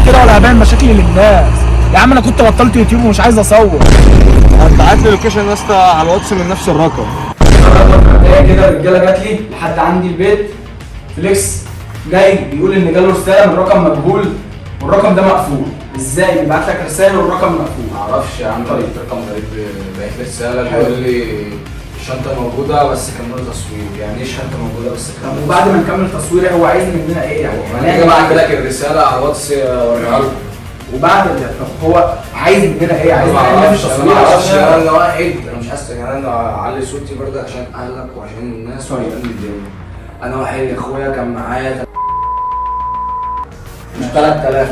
كده ولا هبان مشاكلي للناس. يا عم انا كنت بطلت يوتيوب ومش عايز اصور. بعت لي لوكيشن يا اسطى على الواتس من نفس الرقم. هي كده الرجاله جات لي لحد عندي البيت، فليكس جاي بيقول ان جاله رساله من رقم مجهول والرقم ده مقفول. ازاي بيبعت لك رساله والرقم مقفول؟ معرفش يا عم، لقيت رقم غريب بعت لي رساله بيقول لي الشنطه موجوده بس كملوا تصوير. يعني ايه الشنطه موجوده بس كملوا؟ وبعد ما نكمل تصوير هو عايز مننا ايه يعني؟ انا بعت لك الرساله على الواتس اوريها لكم. وبعد طب هو عايز مننا ايه؟ عايز مننا في تصوير؟ ما اعرفش انا واحد، انا مش حاسس يعني انا اعلي صوتي برضه عشان اهلك وعشان الناس وعشان الدنيا. انا واحد يا اخويا كان معايا مش 3000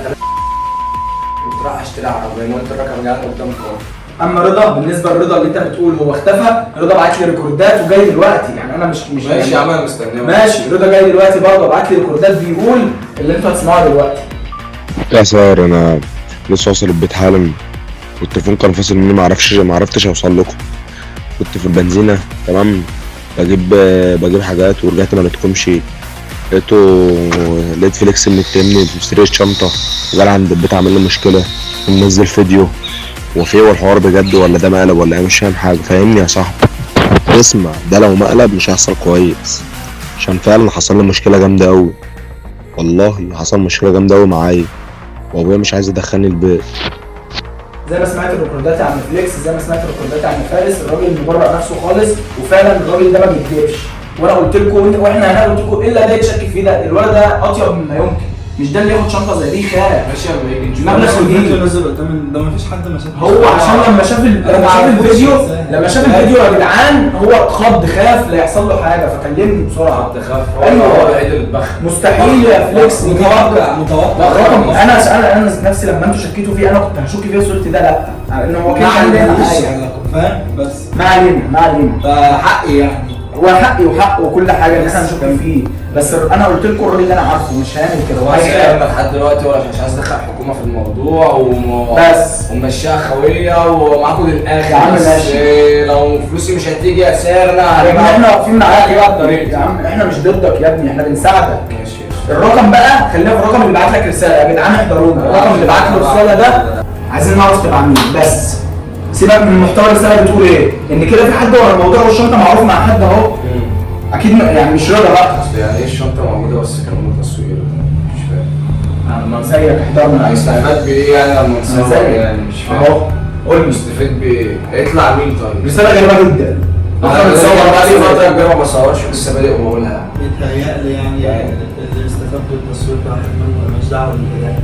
كنت رايح اشتري عربيه، ما قلت الرقم جاي قدامك اهو. اما رضا، بالنسبه لرضا اللي انت بتقول هو اختفى، رضا بعت لي ريكوردات وجاي دلوقتي. يعني انا مش ماشي يا عم انا مستنيه. ماشي، رضا جاي دلوقتي برضه بعت لي ريكوردات بيقول اللي انتوا هتسمعوها دلوقتي. يا سار انا لسه واصل البيت حالا والتليفون كان فاصل مني، ما عرفتش اوصل لكم. كنت في البنزينه تمام بجيب حاجات ورجعت ما لقيتكمش. لقيت فليكس متهمني بسرقة شنطه وجال عند البيت عامل لي مشكله ومنزل فيديو. وفي هو الحوار بجد ولا ده مقلب ولا ايه؟ مش فاهم حاجه. فاهمني يا صاحبي؟ اسمع، ده لو مقلب مش هيحصل كويس عشان فعلا حصل لي مشكله جامده قوي. والله حصل مشكله جامده قوي معايا وابويا مش عايز يدخلني البيت. زي ما سمعت الريكوردات عن فليكس، زي ما سمعت الريكوردات عن فارس، الراجل مبرر نفسه خالص، وفعلا الراجل ده ما بيكذبش. وانا قلت لكم واحنا هنا قلت لكم ايه اللي ده يتشك فيه؟ ده الولد ده اطيب مما يمكن. مش ده اللي ياخد شنطه زي دي خاف. ماشي لما يجي نشوف مبلغ كبير. نزل قدام ده مفيش حد ما شافش. هو عشان لما شاف لما شاف الفيديو يا جدعان هو اتخض، خاف لا يحصل له حاجه، فكلمني بسرعه. تخاف ايوه هو الوحيد اللي اتبخ. مستحيل يا فليكس. متوقع الرقم انا نفسي لما انتوا شكيتوا فيه انا كنت هشك فيه بس قلت ده لا، لان هو كان عندنا حاجه. فاهم؟ بس ما علينا فحقي يعني هو حقي وحقه وكل حاجه ان احنا نشك فيه. بس انا قلت لكم الراجل اللي انا عارفه مش هيعمل كده. هو هيعمل لحد دلوقتي ولا مش عايز ادخل الحكومه في الموضوع بس ومشيها خويه ومعاكم للاخر. يا عم ماشي، لو فلوسي مش هتيجي يا سارنا يا ابني احنا واقفين معاك بقى الطريق. يا عم احنا مش ضدك يا ابني، احنا بنساعدك. ماشي. الرقم بقى خلينا في الرقم اللي بعت لك رساله. يا جدعان احضرونا، الرقم اللي بعت له الرساله ده عايزين نعرف تبع مين. بس سيبك من محتوى الرساله بتقول ايه، ان كده في حد ورا الموضوع والشنطه معروف مع حد اهو. اكيد يعني مش رضا بقى. يعني ايه الشنطه موجوده بس كملوا تصوير؟ مش فاهم. انا زيك احضرنا. هيستفاد بايه يعني لما نصور؟ يعني مش فاهم. اهو قول لي مستفيد بايه؟ هيطلع مين طيب؟ رساله غريبه جدا. انا بتصور بقى لي فتره كبيره ما بصورش لسه بادئ وبقولها. يتهيألي يعني اللي استفاد بالتصوير ده ماليش دعوه بالكده.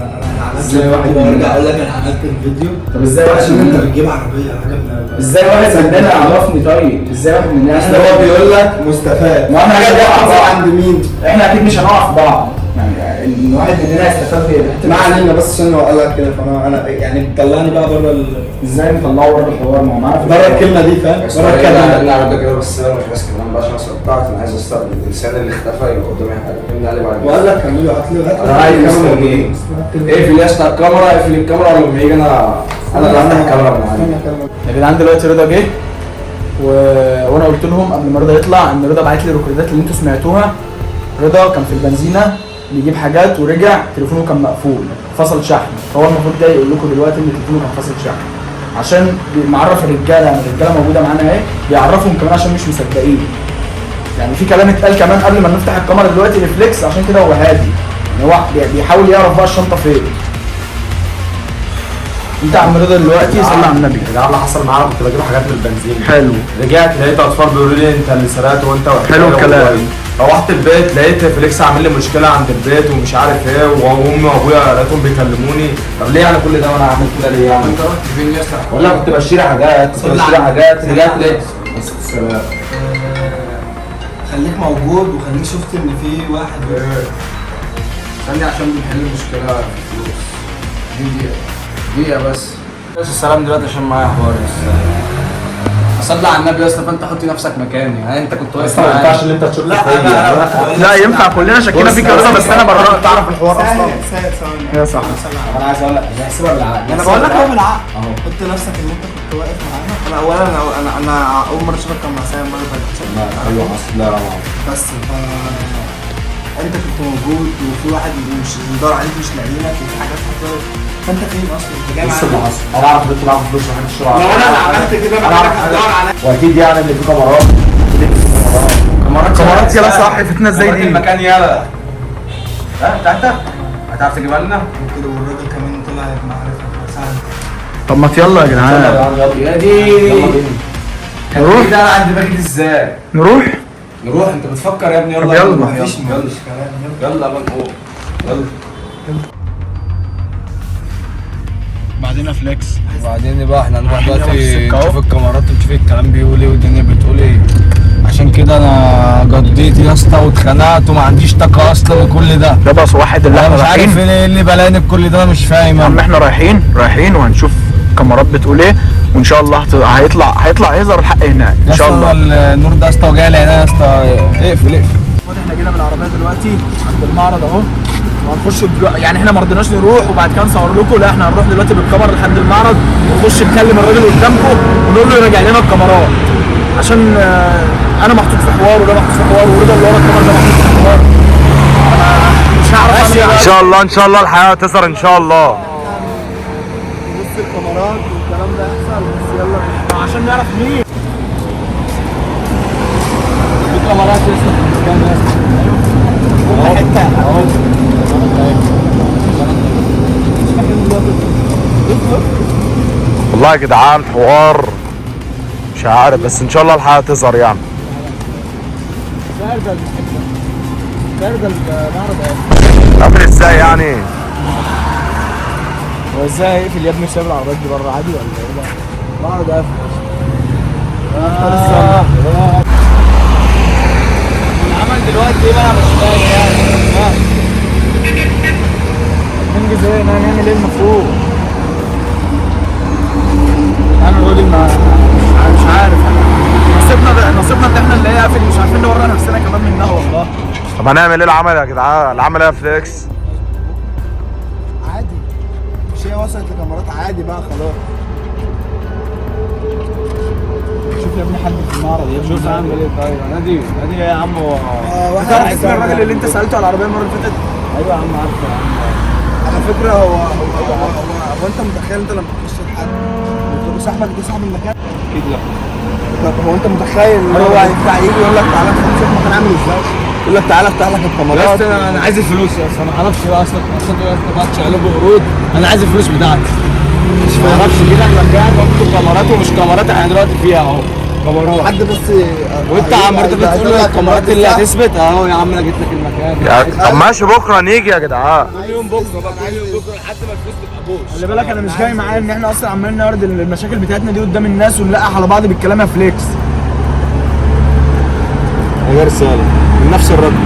انا ازاي واحد برجع اقول لك انا عملت الفيديو. طب ازاي واحد عشان انت مننا بتجيب عربيه حاجه من ازاي واحد مننا عرفني؟ طيب ازاي واحد مننا؟ اصل هو بيقول لك مستفاد. ما احنا كده هتقع عند مين؟ احنا اكيد مش هنقع في بعض. يعني ان واحد مننا يستفاد بايه؟ ما علينا بس عشان هو قال لك كده فانا يعني طلعني بقى بره ازاي نطلعه بره الحوار؟ ما هو معانا بره الكلمه دي فاهم؟ بره الكلمه. انا عملت كده بس انا مش ماسك الكلام بقى عشان صدقت. انا عايز استقبل الانسان اللي اختفى يبقى قدامي حاجه فهمني عليه بعد وقال لك كملوا هات لي انا عايز الكاميرا ايه؟ اقفل يا اسطى الكاميرا، اقفل الكاميرا لما يجي انا اللي هفتح الكاميرا من عندي. يا جدعان دلوقتي رضا جه وانا قلت لهم قبل ما رضا يطلع ان رضا بعت لي الريكوردات اللي انتوا سمعتوها. رضا كان في البنزينه بيجيب حاجات ورجع تليفونه كان مقفول فصل شحن، فهو المفروض جاي يقول لكم دلوقتي ان تليفونه كان فاصل شحن عشان معرف الرجاله. يعني الرجاله موجوده معانا اهي بيعرفهم كمان عشان مش مصدقين. يعني في كلام اتقال كمان قبل ما نفتح الكاميرا دلوقتي ريفلكس، عشان كده هو هادي. يعني هو بيحاول يعرف بقى الشنطه فين. انت يا عم رضا دلوقتي صلي على النبي. ده اللي حصل معايا، كنت بجيب حاجات من البنزين. حلو. رجعت لقيت اطفال بيقولوا لي انت اللي سرقت وانت حلو الكلام. روحت البيت لقيت فليكس عامل لي مشكله عند البيت ومش عارف ايه، وامي وابويا لقيتهم بيكلموني. طب ليه يعني كل ده وانا عامل كده ليه يعني؟ انت رحت فين يا اسطى؟ والله كنت بشتري حاجات رجعت لقيت السلام. خليك موجود وخليك شفت ان في واحد استني عشان بنحل المشكله في الفلوس. دقيقه بس. السلام دلوقتي عشان معايا حوار. صلي على النبي يا اسطى، فانت حط نفسك مكاني. يعني انت كنت واقف ما معايا. ينفعش اللي انت تشوف لا ينفع كلنا شكينا فيك يا رضا، بس انا برا تعرف الحوار اصلا. ثواني يا صاحبي انا عايز اقول لك احسبها بالعقل. انا بقول لك هو بالعقل اهو. حط نفسك ان انت كنت واقف معانا. انا اولا انا اول مره اشوفك كان مع سامي المره اللي فاتت. ايوه اصل لا بس انت كنت موجود وفي واحد مش بيدور عليك مش لاقيينك وفي حاجات حصلت، فانت فين اصلا؟ انت جاي لسه اللي معايا؟ حصل انا اعرف بنت معاهم فلوس وحاجه الشرع لو انا اللي عملت كده انا بقى اعرف هتدور عليا. واكيد يعني اللي في كاميرات كاميرات يلا صح فتنا ازاي كاميرات دي؟ المكان يلا بتاعتك هتعرف تجيبها لنا؟ كده والراجل كمان طلع معرفة سهل. طب ما يلا يا جدعان يا دي يلا بينا نروح؟ ده انا عندي باكت ازاي؟ نروح؟ نروح انت بتفكر يا ابني طب يلا يلا. مفيش يلا كلام. يلا بقى نقوم يلا بعدين فليكس وبعدين بقى احنا هنروح في دلوقتي السكة اهو. نشوف الكاميرات ونشوف الكلام بيقول ايه والدنيا بتقول ايه. عشان كده انا جديت يا اسطى واتخنقت وما عنديش طاقه اصلا لكل ده. ده بس واحد اللي انا احنا مش عارف رايحين. ايه اللي بلاني بكل ده، انا مش فاهم يا عم انا. احنا رايحين وهنشوف كاميرات بتقول ايه، وان شاء الله هيطلع يظهر الحق هناك ان شاء الله. النور ده يا اسطى وجاي لي هنا يا اسطى. اقفل احنا جينا بالعربيه دلوقتي عند المعرض اهو، وهنخش يعني احنا ما رضيناش نروح وبعد كده نصور لكم، لا احنا هنروح دلوقتي بالكاميرا لحد المعرض ونخش نكلم الراجل قدامكم ونقول له يراجع لنا الكاميرات، عشان انا محطوط في حوار وده محطوط في حوار ورضا اللي ورا الكاميرا ده محطوط في حوار. مش هعرف اعمل ان شاء الله الحياه تظهر ان شاء الله. نص الكاميرات والكلام ده يحصل، بس يلا عشان نعرف مين. في كاميرات يا اسطى في المكان يا اسطى. حته اهو والله يا جدعان حوار مش عارف، بس ان شاء الله الحياه تظهر يعني. ده المعرض قبل ازاي يعني؟ هو ازاي هيقفل يا ابني وسايب العربيات دي بره عادي ولا ايه ده؟ المعرض قافل العمل دلوقتي ايه بقى مش فاهم يعني. ننجز ايه؟ نعمل ايه المفروض؟ انا الراجل مش عارف نصيبنا ان احنا اللي هي قافل، مش عارفين نوري نفسنا كمان منها والله. طب هنعمل ايه العمل يا جدعان؟ العمل ايه يا فليكس؟ عادي مش هي وصلت لكاميرات عادي بقى خلاص. شوف يا ابني حد في المعرض يا ابني. شوف اعمل ايه طيب. نادي يا عم تعرف اسم الراجل اللي انت سالته على العربيه المره اللي فاتت؟ ايوه يا عم عارفه يا عم. على فكره هو انت متخيل انت لما تخش لحد وتقول له صاحبك ده صاحب المكان؟ اكيد لا. طب هو انت متخيل ان هو هيطلع يجي يقول لك تعالى نشوف المكان عامل ازاي؟ يقول لك تعالى افتح لك الكاميرات. بس انا عايز الفلوس يا اسطى. ما اعرفش بقى اصلا يا اسطى ما تشقلبوا قرود. انا عايز الفلوس بتاعتي. ما اعرفش كده المكان مكتوب كاميرات ومش كاميرات احنا دلوقتي فيها اهو. كاميرات. حد بس وانت عمرت بتقول له الكاميرات اللي هتثبت اهو يا عم انا جيت لك المكان. طب ماشي بكره نيجي يا جدعان. كل يوم بكره بقى كل يوم بكره لحد ما الفلوس تبقى بوش. خلي بالك انا مش جاي معايا ان احنا اصلا عمالين نعرض المشاكل بتاعتنا دي قدام الناس ونلقح على بعض بالكلام يا فليكس. هي رساله من نفس الراجل.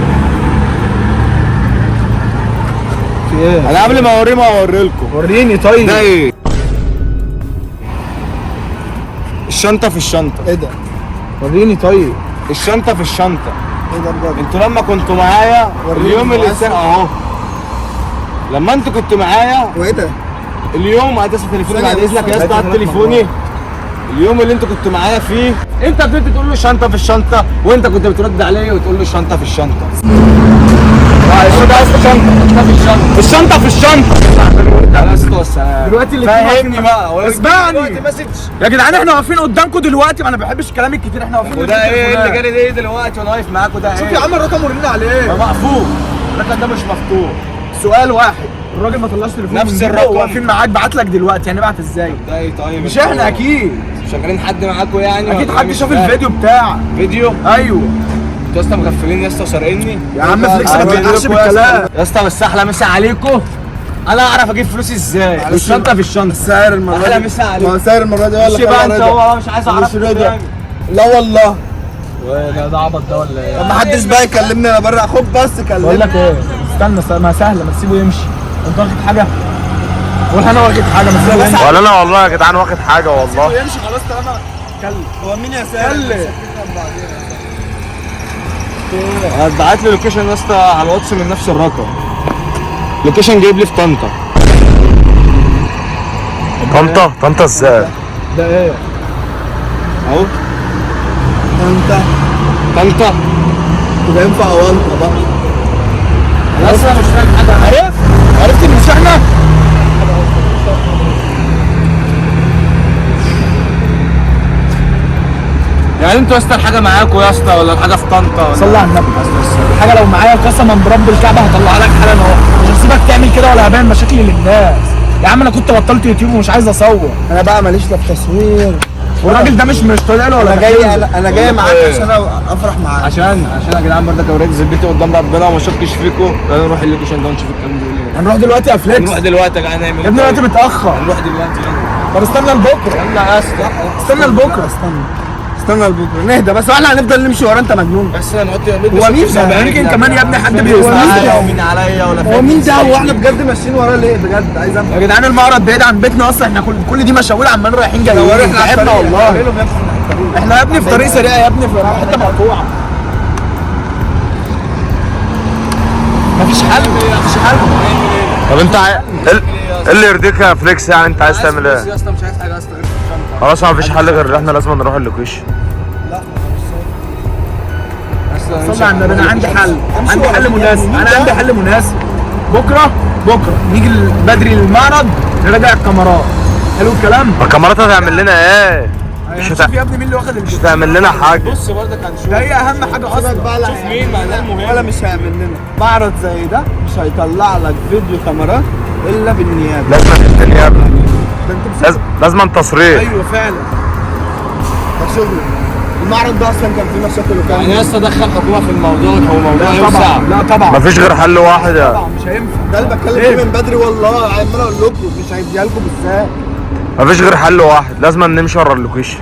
في ايه؟ انا قبل ما اوريه ما اوري لكم. وريني طيب. ده ايه؟ الشنطه في الشنطه. ايه ده؟ وريني طيب. الشنطه في الشنطه. ايه ده بجد؟ انتوا لما كنتوا معايا وريني اليوم اللي المقاسم. اهو لما انتوا كنتوا معايا وايه ده؟ اليوم هتسمع تليفوني ثانية بعد بس، اذنك يا أنا اسطى عايز على تليفوني. اليوم اللي انتوا كنتوا معايا فيه انت بدأت تقول له شنطه في الشنطه وانت كنت بترد عليا وتقول له الشنطه في الشنطه. الشنطه في الشنطه. يا اسطى دلوقتي اللي فهمني بقى اسمعني. دلوقتي ماسك. يا جدعان احنا واقفين قدامكم دلوقتي، ما انا ما بحبش الكلام الكتير، احنا واقفين وده ايه اللي جالي ده ايه دلوقتي وانا واقف معاك وده ايه؟ شوف يا عم الرقم ورينا عليه. مقفول. الرقم ده مش مفتوح. سؤال واحد، الراجل ما طلعش تليفون نفس من جيبه الرقم. واقفين معاك، بعت لك دلوقتي هنبعت ازاي؟ ده ايه طيب؟ مش احنا اكيد شغالين حد معاكم يعني؟ اكيد ولا حد مش شاف فاهم؟ الفيديو بتاعك. فيديو؟ ايوه انتوا يا اسطى مغفلين يا اسطى وسارقيني. يا عم فليكس ما تنقحش بالكلام. يا اسطى بس احلى مسا عليكم. انا اعرف اجيب فلوسي ازاي؟ والشنطه في الشنطه. سعر المره احلى مسا عليكم. سعر المره دي ولا مش بقى انت هو مش عايز اعرف مش رضا. لا والله. ده عبط ده ولا ايه؟ طب ما حدش بقى يكلمني انا بره، خد بس كلمني. بقول لك ايه، استنى ما سهله، ما تسيبه يمشي. انت واخد حاجه؟ ولا انا واخد حاجه؟ ما تسيبه يمشي. ولا انا والله يا جدعان واخد حاجه والله. يمشي خلاص طالما كلم. هو مين يا سهل؟ كلم. هتبعت لي لوكيشن يا اسطى على الواتس من نفس الرقم. لوكيشن جايب لي في طنطا. طنطا ازاي؟ ده ايه؟ اهو انت طنطا. ده ينفع وانت بقى. بس انا مش فاهم حاجه. عرفت ان مش احنا. يعني انتوا يا اسطى الحاجه معاكوا يا اسطى ولا الحاجه في طنطا؟ صلي على النبي. الحاجه لو معايا قسما برب الكعبه هطلعها لك حالا اهو. مش هسيبك تعمل كده ولا هبين مشاكلي للناس. يا عم انا كنت بطلت يوتيوب ومش عايز اصور. انا بقى ماليش لا في تصوير. والراجل ده مش طالع له ولا انا جاي انا جاي معاك عشان افرح معاك. عشان يا جدعان برضك اوريدي زبيتي قدام ربنا وما شكش فيكم. يلا نروح اللوكيشن ده ونشوف الكلام ده. هنروح دلوقتي يا فليكس. نروح دلوقتي يا جدعان نعمل يا ابني الوقت متاخر. نروح دلوقتي يلا. طب استنى لبكره. يلا يا اسطى. استنى لبكره. استنى لبكره نهدى بس، واحنا هنفضل نمشي ورا؟ انت مجنون. بس هنحط هو مين ده؟ يمكن كمان يا ابني حد بيسمعنا. مين عليا ولا هو مين ده؟ هو احنا بجد ماشيين وراه ليه بجد؟ عايز افهم. يا جدعان المعرض بعيد عن بيتنا اصلا. احنا كل دي مشاوير عمالين رايحين جايين. تعبنا والله. احنا يا ابني في طريق سريع يا ابني، في حته مقطوعه. مفيش حل. طب انت ايه اللي يرضيك يا فليكس؟ يعني انت عايز تعمل ايه؟ يا اسطى مش عايز حاجه يا اسطى. خلاص مفيش حل غير ان احنا لازم نروح اللوكيشن. صلي على النبي. انا عندي حل. عندي حل مناسب. انا عندي حل مناسب. بكره نيجي بدري للمعرض نراجع الكاميرات. حلو الكلام. الكاميرات هتعمل لنا ايه؟ شوف يا ابني مين اللي واخد مش هتعمل لنا حاجه. بص برضك هنشوف. ده هي اهم حاجه اصلا. شوف مين مع ده المهم. ولا مش هيعمل لنا معرض زي ده، مش هيطلع لك فيديو كاميرات الا بالنيابه. لازم الدنيا يا ابني. ده انت لازم تصريح. ايوه فعلا. ده شغل. المعرض ده اصلا كان فيه مشاكل وكان يعني يا اسطى دخل حكومه في الموضوع. هو موضوع لا يوسع. طبعا. لا طبعا. مفيش غير حل واحد يا طبعا مش هينفع. ده اللي بتكلم فيه من بدري والله. عمال اقول لكم مش هيديها لكم ازاي. مفيش غير حل واحد، لازم نمشي ورا اللوكيشن.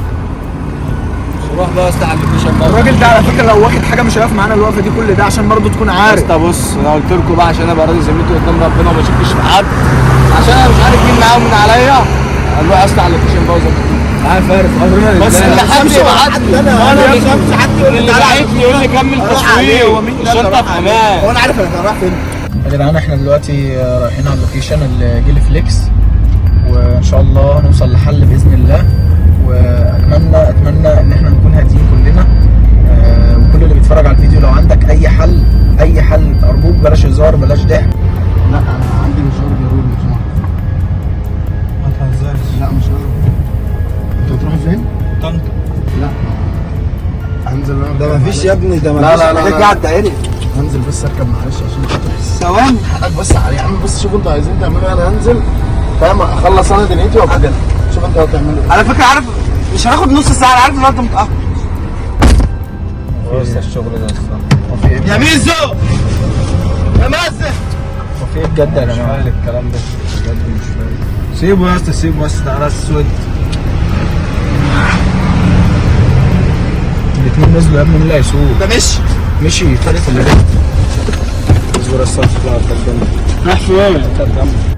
روح بقى يا اسطى على اللوكيشن بقى. الراجل ده على فكره لو واخد حاجه مش هيقف معانا الوقفه دي كل ده، عشان برضه تكون يا عارف. اسطى بص انا قلت لكم بقى عشان ابقى راضي ذمتي قدام ربنا وما اشكش في حد، عشان انا مش عارف مين معايا ومين عليا. هنروح يا اسطى على اللوكيشن بقى معايا فارس قدرنا. بس اللي حد يبعت لي انا مش همشي حد يقول اللي لي تعالى. بعت لي يقول لي كمل تصوير. الشنطه في امان. هو انا عارف انا رايح فين. يا جدعان احنا دلوقتي رايحين على اللوكيشن اللي جه فليكس، وان شاء الله نوصل لحل باذن الله. واتمنى ان احنا نكون هاديين كلنا. وكل اللي بيتفرج على الفيديو لو عندك اي حل ارجوك بلاش هزار بلاش ضحك. لا انا عندي مشوار ضروري بصراحه. ما تهزرش. لا مش هروح. انت هتروح فين؟ طنطا. لا هنزل. ده مفيش يا ابني. ده مفيش. لا قاعد دايري. هنزل بس اركب معلش عشان خاطر ثواني. بص على يا عم. بص شوف انتوا عايزين تعملوا ايه. انا هنزل فاهم اخلص انا دنيتي وابقى كده. شوف انتوا هتعملوا ايه. على فكره عارف مش هناخد نص ساعه. انا عارف ان انت متاخر. بص الشغل ده اصلا. يا ميزو يا مازن. في ايه بجد يا جماعه الكلام ده بجد مش فاهم. سيبه يا اسطى سيبه بس. ده راس اسود. الاثنين نزلوا يا ابني. مين اللي هيسوق؟ ده مشي فارس اللي جاي. اصبر الصوت يطلع قدام. راح فين؟